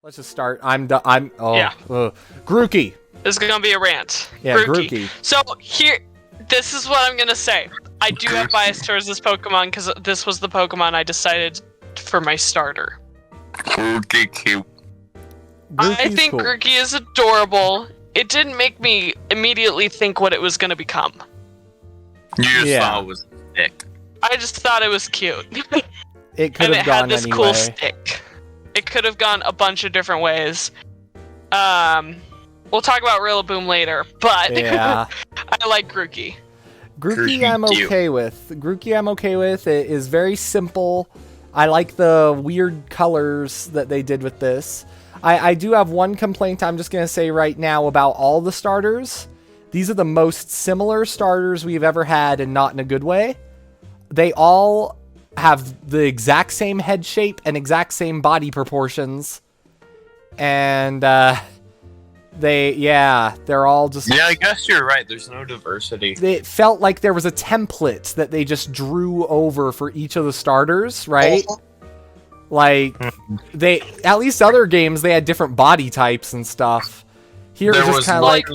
Let's just start. Grookey. This is gonna be a rant. Yeah, Grookey. So this is what I'm gonna say. I do have bias towards this Pokemon because this was the Pokemon I decided for my starter. Grookey cute. I think cool. Grookey is adorable. It didn't make me immediately think what it was gonna become. You just thought it was thick. I just thought it was cute. It could and have it gone had this anyway. cool stick. It could have gone a bunch of different ways. We'll talk about Rillaboom later, but Yeah. I like Grookey. Grookey I'm okay with. Grookey I'm okay with. It is very simple. I like the weird colors that they did with this. I do have one complaint I'm just going to say right now about all the starters. These are the most similar starters we've ever had, and not in a good way. They all have the exact same head shape and exact same body proportions. And they're all just... Yeah, I guess you're right. There's no diversity. It felt like there was a template that they just drew over for each of the starters, right? Like, at least other games, they had different body types and stuff. Here it was just kind of like,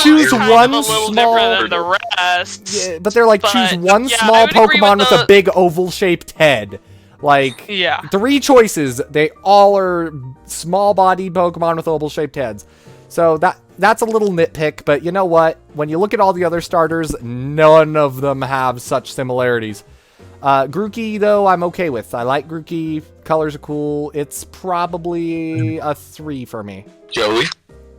choose one small... Than the rest. Yeah, but they're like, choose one small Pokemon with a big oval-shaped head. Like, 3 choices. They all are small-bodied Pokemon with oval-shaped heads. So that's a little nitpick, but you know what? When you look at all the other starters, none of them have such similarities. Grookey, though, I'm okay with. I like Grookey. Colors are cool. It's probably a 3 for me. Joey?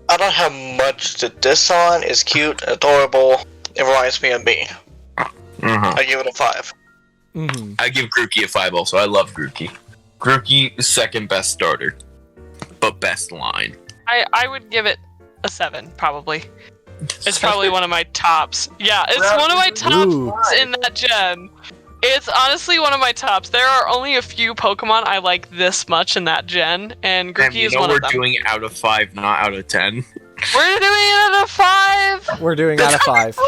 I don't have much to diss on. It's cute, adorable. It reminds me of me. I give it a 5. I give Grookey a 5 also. I love Grookey. Grookey is second best starter, but best line. I would give it a 7, probably. It's probably one of my tops. Yeah, it's one of my tops in that gen. It's honestly one of my tops. There are only a few Pokemon I like this much in that gen, and Grookey is one of them. We're doing it out of 5, not out of 10. We're doing it out of 5! We're doing out of 5.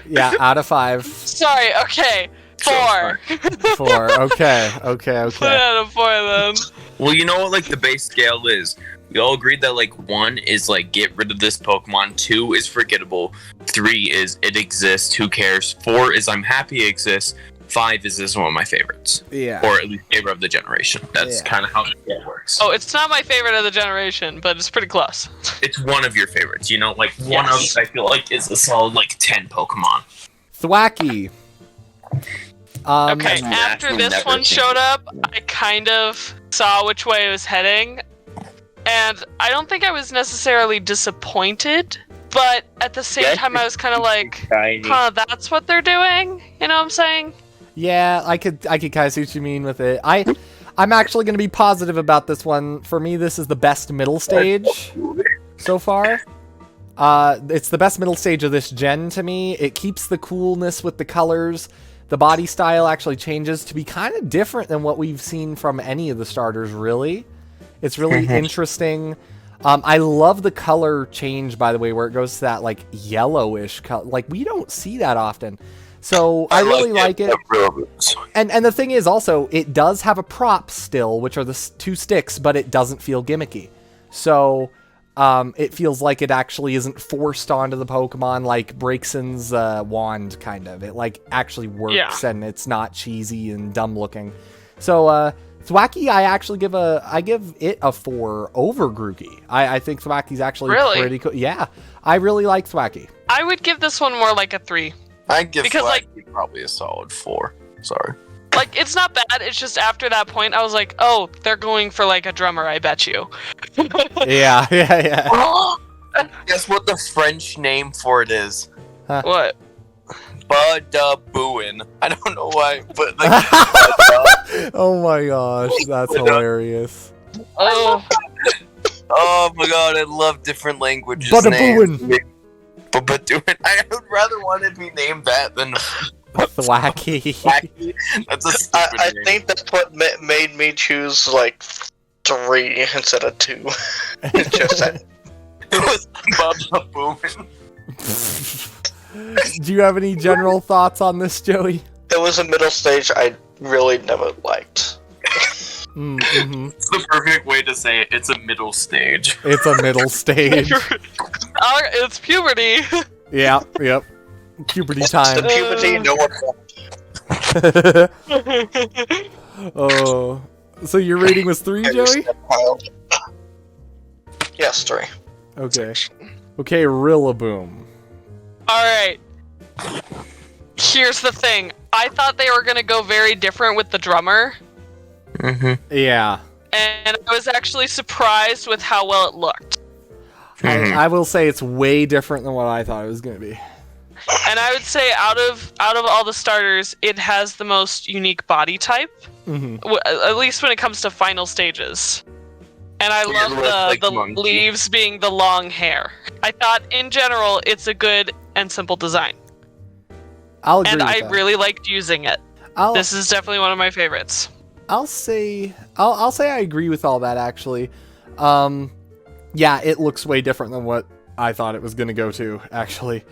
Yeah, out of 5. Sorry, okay. 4. 4, okay. Put it out of 4 then. Well, you know what, like, the base scale is? We all agreed that, like, 1 is, like, get rid of this Pokemon. 2 is forgettable. 3 is it exists, who cares? 4 is I'm happy it exists. 5 is this one of my favorites. Yeah. Or at least favorite of the generation. That's kind of how it works. Oh, it's not my favorite of the generation, but it's pretty close. It's one of your favorites, you know? Like, one of, I feel like, is a solid, like, 10 Pokemon. Thwacky. Okay, after this one showed up, I kind of saw which way it was heading. And I don't think I was necessarily disappointed, but at the same time I was kind of like, that's what they're doing? You know what I'm saying? Yeah, I could kind of see what you mean with it. I'm actually going to be positive about this one. For me, this is the best middle stage so far. It's the best middle stage of this gen to me. It keeps the coolness with the colors. The body style actually changes to be kind of different than what we've seen from any of the starters, really. It's really interesting. I love the color change, by the way, where it goes to that, like, yellowish color. Like, we don't see that often. So, I really like it. And the thing is, also, it does have a prop still, which are the 2 sticks, but it doesn't feel gimmicky. So, it feels like it actually isn't forced onto the Pokemon like Braixen's wand, kind of. It, like, actually works, and it's not cheesy and dumb looking. So, Thwacky, I give it a 4 over Grookey. I think Thwacky's actually pretty cool. Yeah, I really like Thwacky. I would give this one more like a 3. I'd give Thwacky probably a solid 4. Sorry. Like, it's not bad, it's just after that point, I was like, oh, they're going for, like, a drummer, I bet you. Yeah. Guess what the French name for it is? Huh. What? Budabooin. I don't know why, but like... Oh my gosh, that's hilarious. Oh my god, I love different languages. Budabooin. Budabooin. I would rather want to be named that than... Thwacky. That's a stupid I name. think that's what made me choose, like, 3 instead of 2. Just that. It was Budabooin. Do you have any general thoughts on this, Joey? It was a middle stage I really never liked. Mm-hmm. It's the perfect way to say it. It's a middle stage. It's a middle stage. It's puberty. Yeah, yep. Puberty time. The puberty no one wants. Oh, so your rating was 3, Joey? Yes, 3. Okay. Okay, Rillaboom. Alright. Here's the thing. I thought they were gonna go very different with the drummer. Mm-hmm. Yeah. And I was actually surprised with how well it looked. I will say it's way different than what I thought it was going to be. And I would say out of all the starters, it has the most unique body type. Mm-hmm. At least when it comes to final stages. And I love the leaves being the long hair. I thought in general it's a good and simple design. I'll agree And with I that. really liked using it. This is definitely one of my favorites. I'll say I agree with all that actually. Yeah, it looks way different than what I thought it was going to go to actually.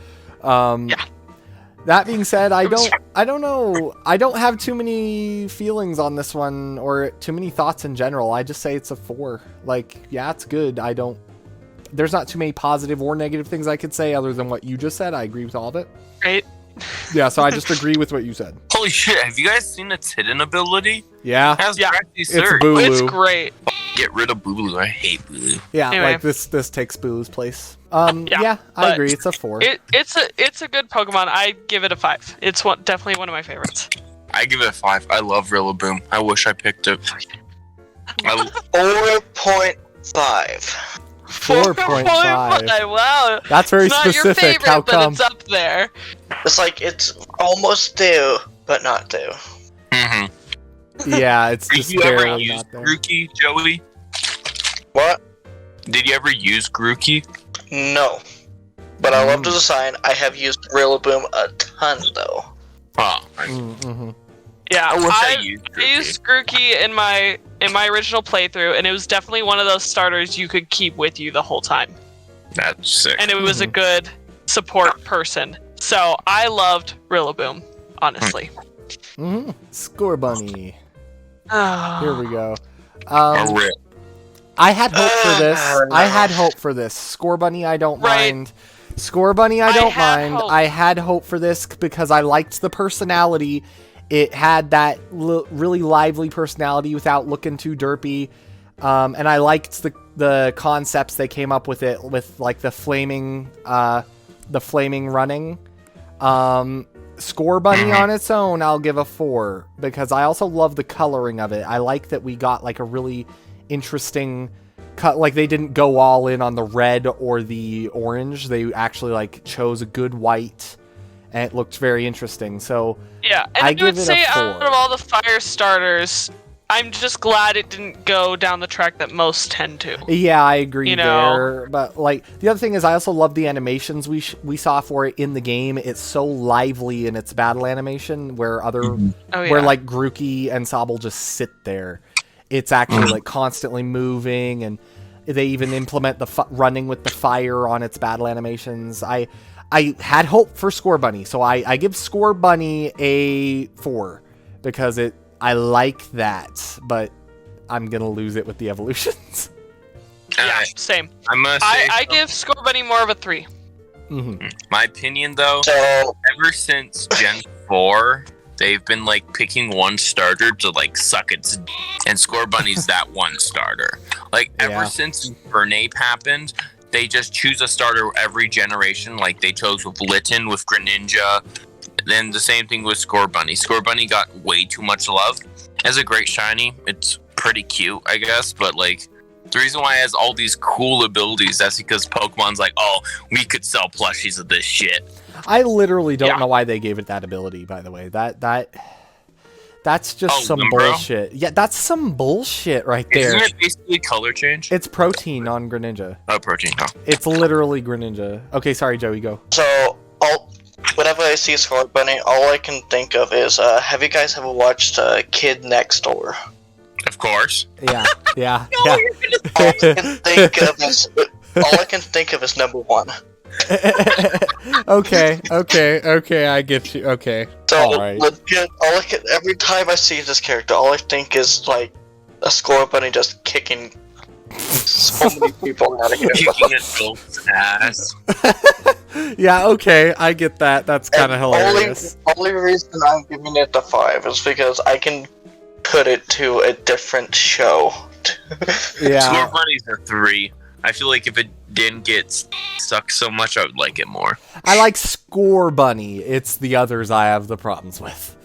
Yeah. That being said, I don't know. I don't have too many feelings on this one or too many thoughts in general. I just say it's a 4. Like, yeah, it's good. There's not too many positive or negative things I could say other than what you just said. I agree with all of it. Right? Yeah, so I just agree with what you said. Holy shit, have you guys seen its hidden ability? Yeah. It has Yeah. Grassy It's Surge. Boo. It's great. Get rid of Bulu. I hate Bulu. Yeah, Anyway. like this takes Boo's place. Yeah, Yeah, I but agree. It's a 4. It's a good Pokemon. I give it a 5. It's definitely one of my favorites. I give it a 5. I love Rillaboom. I wish I picked it. 4.5. 4.5. Wow. That's very It's not your specific. favorite, How but come? it's up there. It's like it's almost due, but not due. Mm-hmm. Yeah, it's Did just you ever barely use not there. Grookey, Joey? What? Did you ever use Grookey? No. But I love the design. I have used Rillaboom a ton, though. Oh, Mm-hmm. Yeah, I wish I I used used Grookey. Grookey in my original playthrough, and it was definitely one of those starters you could keep with you the whole time. That's sick. And it was a good support person. So I loved Rillaboom, honestly. Mm-hmm. Score Bunny. Oh. Here we go. A rip. I had hope for this. I had hope for this. Score Bunny, I don't Right. mind. Score Bunny, I don't had mind. hope. I had hope for this because I liked the personality. It had that really lively personality without looking too derpy. And I liked the concepts they came up with it, with like the flaming running. Score Bunny on its own, I'll give a 4 because I also love the coloring of it. I like that we got like a really interesting cut. Like they didn't go all in on the red or the orange. They actually like chose a good white, and it looked very interesting. So Yeah, and I I, give would it a say 4. out of all the fire starters, I'm just glad it didn't go down the track that most tend to. yeah, I agree You know. there. But like the other thing is, I also love the animations we saw for it in the game. It's so lively in its battle animation, where Oh, yeah. where like Grookey and Sobble just sit there. It's actually like constantly moving, and they even implement the running with the fire on its battle animations. I had hope for Score Bunny, so I give Score Bunny a 4 because I like that, but I'm gonna lose it with the evolutions. Yeah, same. I'm gonna say I give Score Bunny more of a 3. Mm-hmm. my opinion though. So, Ever since Gen 4, they've been like picking one starter to like suck its and Score Bunny's that one starter. Like Yeah. ever since Burnape happened, they just choose a starter every generation. Like they chose with Litten, with Greninja. Then the same thing with Score Bunny. Score Bunny got way too much love. As a great shiny, it's pretty cute, I guess, but like the reason why it has all these cool abilities, that's because Pokemon's like, oh, we could sell plushies of this shit. I literally don't Yeah. know why they gave it that ability. By the way, that's just some Umbro? bullshit. Yeah, that's some bullshit right there. Isn't it basically color change? It's protein on Greninja. Oh, protein, huh? It's literally Greninja. Okay, sorry, Joey, go. so whenever I see Score Bunny, all I can think of is, have you guys ever watched Kid Next Door? Of course. Yeah, yeah, All I can think of is number 1. yeah. Okay, I get you. Okay, So all right. legit, every time I see this character, all I think is like a score bunny just kicking so many people out of here. Kicking a goat's ass. Yeah, okay, I get that. That's kind of hilarious. Only reason I'm giving it the 5 is because I can put it to a different show. Yeah. Score bunnies are 3. I feel like if it didn't get stuck so much, I would like it more. I like Score Bunny. It's the others I have the problems with.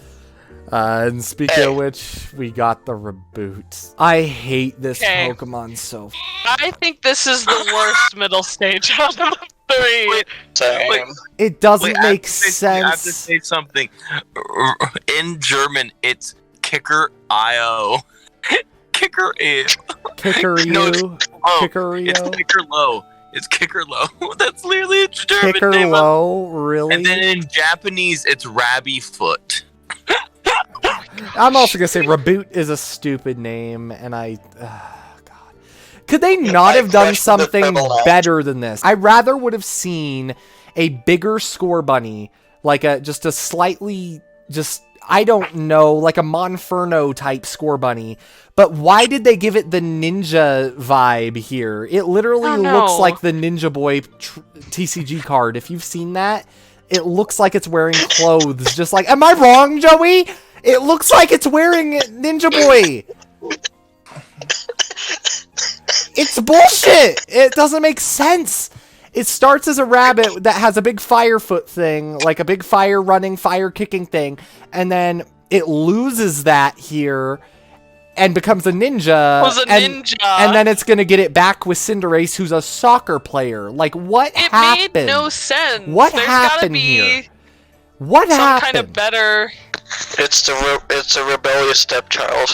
And speaking of which, we got the reboot. I hate this Pokemon so. I think this is the worst middle stage out of the 3. Same. It doesn't Wait, make I have to sense. say something. In German, it's Kicker IO. Kicker I. Kickaroo. No, it's Kickario. Kicker Low. It's Kicker Low. That's literally a German Kicker name. Low, really? And then in Japanese, it's Rabby Foot. I'm also gonna say Reboot is a stupid name, and God. Could they not have done something better than this? I rather would have seen a bigger Score Bunny, like just a slightly, I don't know, like a Monferno type Score Bunny. But why did they give it the ninja vibe here? It literally looks like the Ninja Boy TCG card. If you've seen that, it looks like it's wearing clothes. Just like, am I wrong, Joey? It looks like it's wearing Ninja Boy. It's bullshit. It doesn't make sense. It starts as a rabbit that has a big fire foot thing, like a big fire running, fire kicking thing, and then it loses that here and becomes a ninja. And then it's gonna get it back with Cinderace, who's a soccer player. Like, what happened? It made no sense. What There's happened gotta be here? What some happened? kind of better. It's a rebellious stepchild.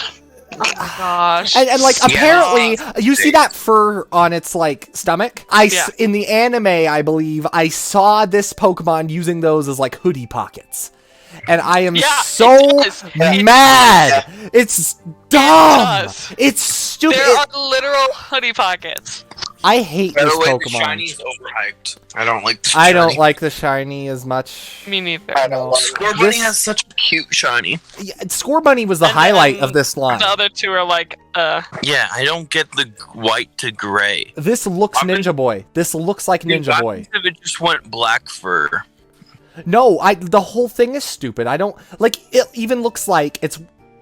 Oh my gosh. And like, apparently, you see that fur on its, like, stomach? In the anime, I believe, I saw this Pokemon using those as, like, hoodie pockets. And I am so mad! It's dumb! It's stupid! There are literal hoodie pockets. I hate this Pokemon. The shiny is overhyped. I don't like the shiny. I don't like the shiny as much. Me neither. No. Score Bunny has such a cute shiny. Yeah, Score Bunny was the highlight of this line. The other two are like, Yeah, I don't get the white to gray. This looks Ninja Boy. This looks like Ninja Boy. If it just went black fur. No, the whole thing is stupid. I don't like it. Even looks like it's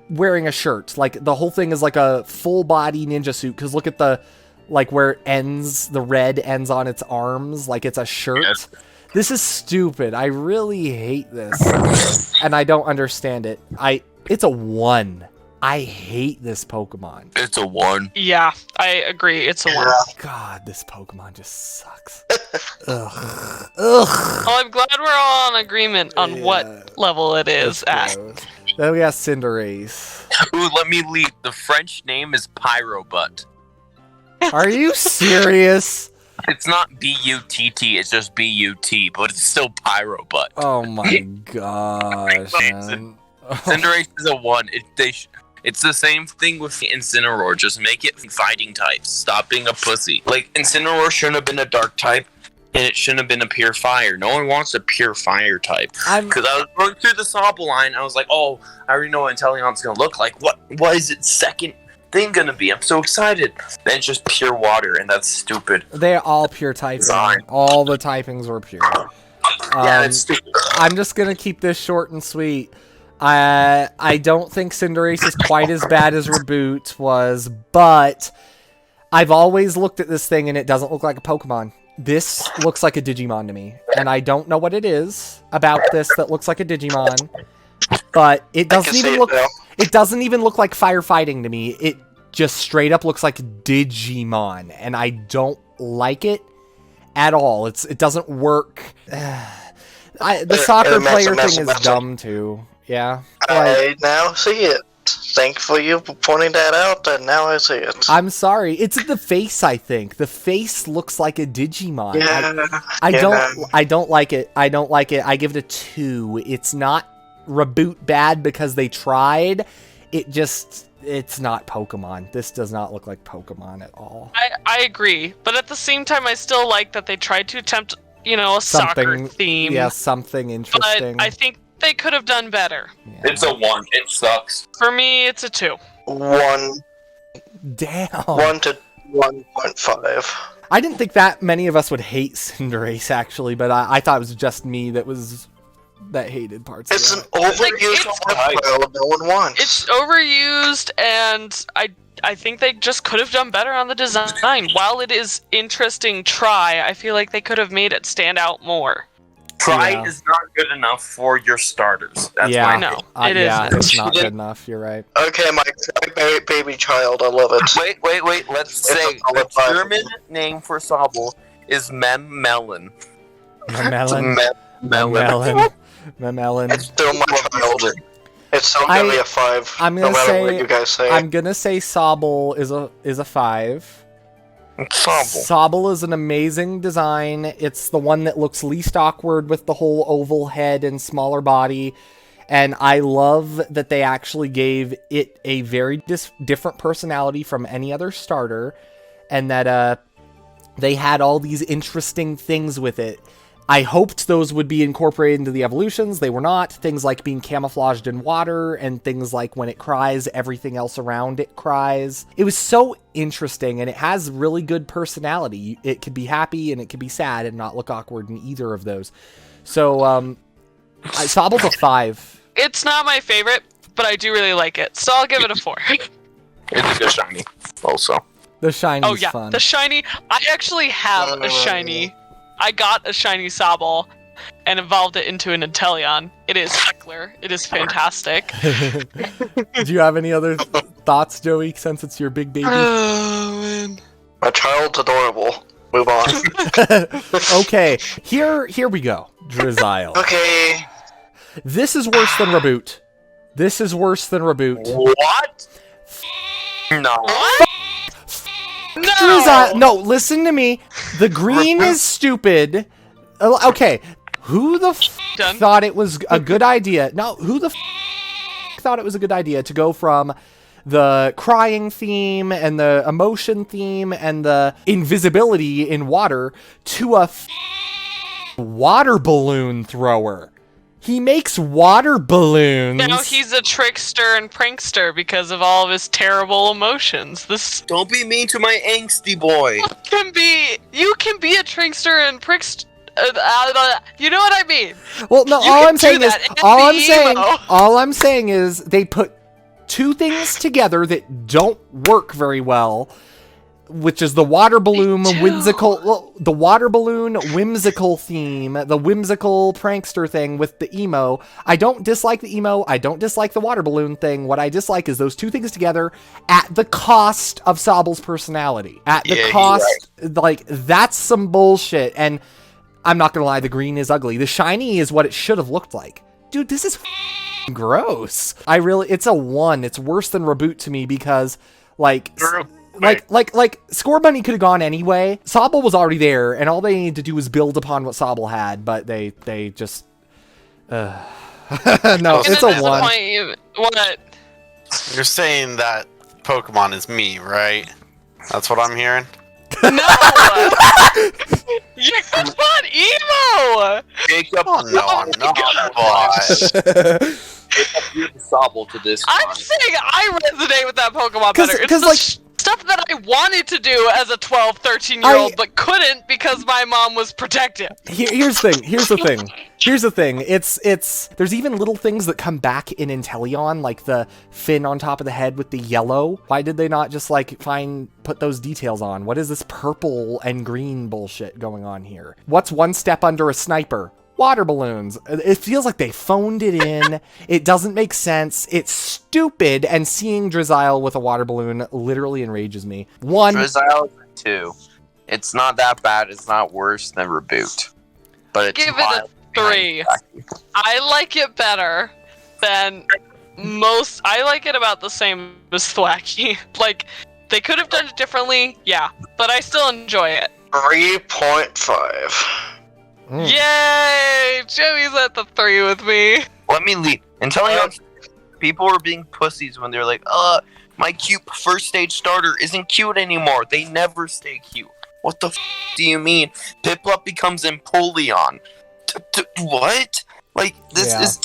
wearing a shirt. Like the whole thing is like a full body ninja suit. Because look at the where it ends. The red ends on its arms. Like it's a shirt. Yes. This is stupid. I really hate this, and I don't understand it. It's a 1. I hate this Pokemon. It's a 1. Yeah, I agree. It's a 1. God, this Pokemon just sucks. Ugh. Well, I'm glad we're all in agreement on what level it is at. Then we got Cinderace. Ooh, let me lead. The French name is Pyrobutt. Are you serious? It's not B-U-T-T, it's just B-U-T, but it's still Pyrobutt. Oh my gosh, man. Cinderace is a 1. It's the same thing with Incineroar. Just make it fighting types. Stop being a pussy. Like, Incineroar shouldn't have been a dark type, and it shouldn't have been a pure fire. No one wants a pure fire type. Because I was going through the Sobble line, I was like, oh, I already know what Inteleon's going to look like. What is its second thing going to be? I'm so excited. Then it's just pure water, and that's stupid. They're all pure typing. All the typings were pure. Yeah, that's stupid. I'm just going to keep this short and sweet. I don't think Cinderace is quite as bad as Reboot was, but I've always looked at this thing and it doesn't look like a Pokemon. This looks like a Digimon to me, and I don't know what it is about this that looks like a Digimon, but it doesn't even look. It doesn't even look like firefighting to me. It just straight up looks like Digimon, and I don't like it at all. It doesn't work. The soccer player thing is dumb too. Yeah. I now see it. Thank for you pointing that out, and now I see it. I'm sorry. It's the face, I think. The face looks like a Digimon. Yeah. I don't like it. I don't like it. I give it a 2. It's not Reboot bad because they tried. It's not Pokemon. This does not look like Pokemon at all. I agree, but at the same time, I still like that they tried to attempt, a soccer theme. Yeah, something interesting. But I think they could have done better. Yeah. It's a 1. It sucks. For me, it's a 2. 1. Damn. 1 to 1.5. I didn't think that many of us would hate Cinderace, actually, but I thought it was just me that hated parts It's of an it. overused reptile no one wants. It's overused, and I think they just could have done better on the design. While it is interesting try, I feel like they could have made it stand out more. Pride is not good enough for your starters. That's Yeah. my No, opinion. it Yeah, isn't. it's not good enough. You're right. Okay, my baby child, I love it. Wait. Let's It's say a solid the five. German name for Sobble is Memelon. Memelon. Memelon. Memelon. It's still my child. It's still gonna be a 5. I'm no gonna matter what say you guys say. I'm gonna say Sobble is a 5. Sobble. Sobble is an amazing design. It's the one that looks least awkward with the whole oval head and smaller body. And I love that they actually gave it a very different personality from any other starter. And that they had all these interesting things with it. I hoped those would be incorporated into the evolutions. They were not. Things like being camouflaged in water and things like when it cries, everything else around it cries. It was so interesting, and it has really good personality. It could be happy and it could be sad and not look awkward in either of those. So, Sobble's a 5. It's not my favorite, but I do really like it, so I'll give it a 4. It's a good shiny, also. The shiny's Oh yeah, fun. the shiny. I actually have a shiny. I got a shiny Sobble and evolved it into an Inteleon. It is Heckler. It is fantastic. Do you have any other thoughts, Joey, since it's your big baby? Oh man. My child's adorable. Move on. Okay, here we go. Drizzile. Okay. This is worse than Reboot. This is worse than Reboot. What? No. What? No. Drizzile. No, listen to me. The green is stupid. Okay, who the Done. thought it was a good idea? No, who the thought it was a good idea to go from the crying theme and the emotion theme and the invisibility in water to a water balloon thrower? He makes water balloons. Now he's a trickster and prankster because of all of his terrible emotions. This Don't be mean to my angsty boy. you can be a trickster and prankster. You know what I mean? Well, no, You all can I'm do saying is, that and be all I'm saying is they put two things together that don't work very well, which is the water balloon whimsical theme, the whimsical prankster thing with the emo. I don't dislike the emo. I don't dislike the water balloon thing. What I dislike is those two things together at the cost of Sobble's personality. At the cost, like, that's some bullshit. And I'm not gonna lie, the green is ugly. The shiny is what it should have looked like. Dude, this is gross. It's a 1. It's worse than Reboot to me because, like Score Bunny could have gone anyway. Sobble was already there, and all they needed to do was build upon what Sobble had, but they just... no, it's a 1. What? You're saying that Pokemon is me, right? That's what I'm hearing? No! You're not emo! Jacob, Oh, no, I'm not, boss. you're the Sobble to this. I'm one. saying I resonate with that Pokemon better. It's 'cause, the like- stuff that I wanted to do as a 12, 13-year-old, but couldn't because my mom was protective. Here's the thing. It's there's even little things that come back in Inteleon, like the fin on top of the head with the yellow. Why did they not just put those details on? What is this purple and green bullshit going on here? What's one step under a sniper? Water balloons. It feels like they phoned it in. It doesn't make sense. It's stupid. And seeing Drizzile with a water balloon literally enrages me. 1. Drizzile is a 2. It's not that bad. It's not worse than Reboot. But it's Give it a 3. I like it better than most. I like it about the same as Thwacky. Like, they could have done it differently, yeah, but I still enjoy it. 3.5. Yay! Joey's at the 3 with me. Let me leave. And tell you, people were being pussies when they're like, my cute first stage starter isn't cute anymore. They never stay cute. What the do you mean? Piplup becomes Empoleon. What? Like, this is...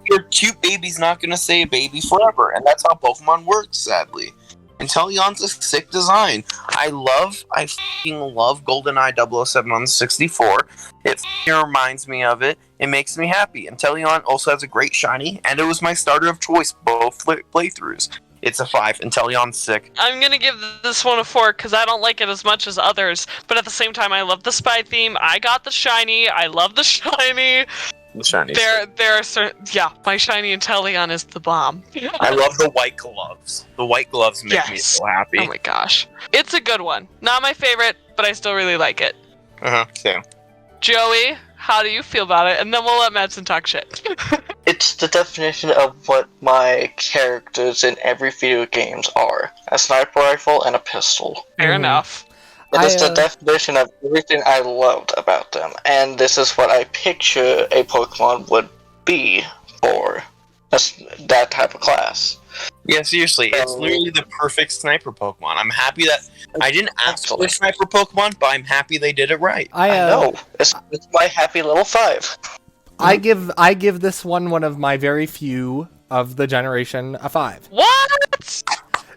Your cute baby's not gonna stay a baby forever. And that's how Pokemon works, sadly. Inteleon's a sick design. I fucking love GoldenEye 007 on the 64. It fucking reminds me of it. It makes me happy. Inteleon also has a great shiny, and it was my starter of choice both playthroughs. It's a 5. Inteleon's sick. I'm gonna give this one a 4 because I don't like it as much as others, but at the same time, I love the spy theme. I got the shiny. I love the shiny. The shiny. There are certain, yeah. My shiny Inteleon is the bomb. I love the white gloves. The white gloves make me Yes. so happy. Oh my gosh, it's a good one. Not my favorite, but I still really like it. Same. Joey, how do you feel about it? And then we'll let Madsen talk shit. It's the definition of what my characters in every video games are. A sniper rifle and a pistol. Fair enough. It is the definition of everything I loved about them. And this is what I picture a Pokemon would be for that type of class. Yeah, seriously, it's literally the perfect sniper Pokemon. I'm happy that I didn't ask for a sniper Pokemon, but I'm happy they did it right. I know. It's my happy little 5. I give this one of my very few of the generation a 5. What?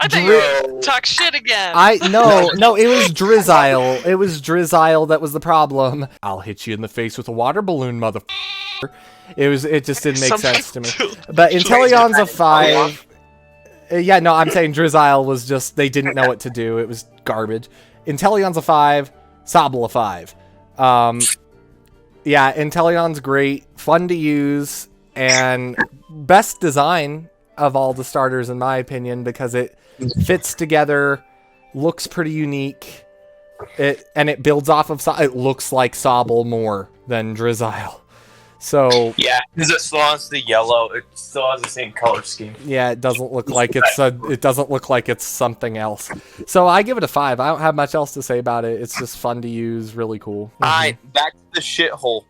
I thought you were gonna talk shit again. No, it was Drizzile. It was Drizzile that was the problem. I'll hit you in the face with a water balloon, motherfucker. It just didn't make sense to me. But Inteleon's a 5. Yeah, no, I'm saying Drizzile was just, they didn't know what to do. It was garbage. Inteleon's a 5. Sobble a 5. Yeah, Inteleon's great, fun to use, and best design of all the starters in my opinion because it fits together, looks pretty unique, it builds off of it looks like Sobble more than Drizzile. So yeah, because it still has the yellow. It still has the same color scheme. Yeah, it doesn't look like it's something else. So I give it a 5. I don't have much else to say about it. It's just fun to use, really cool. Alright, back to the shithole.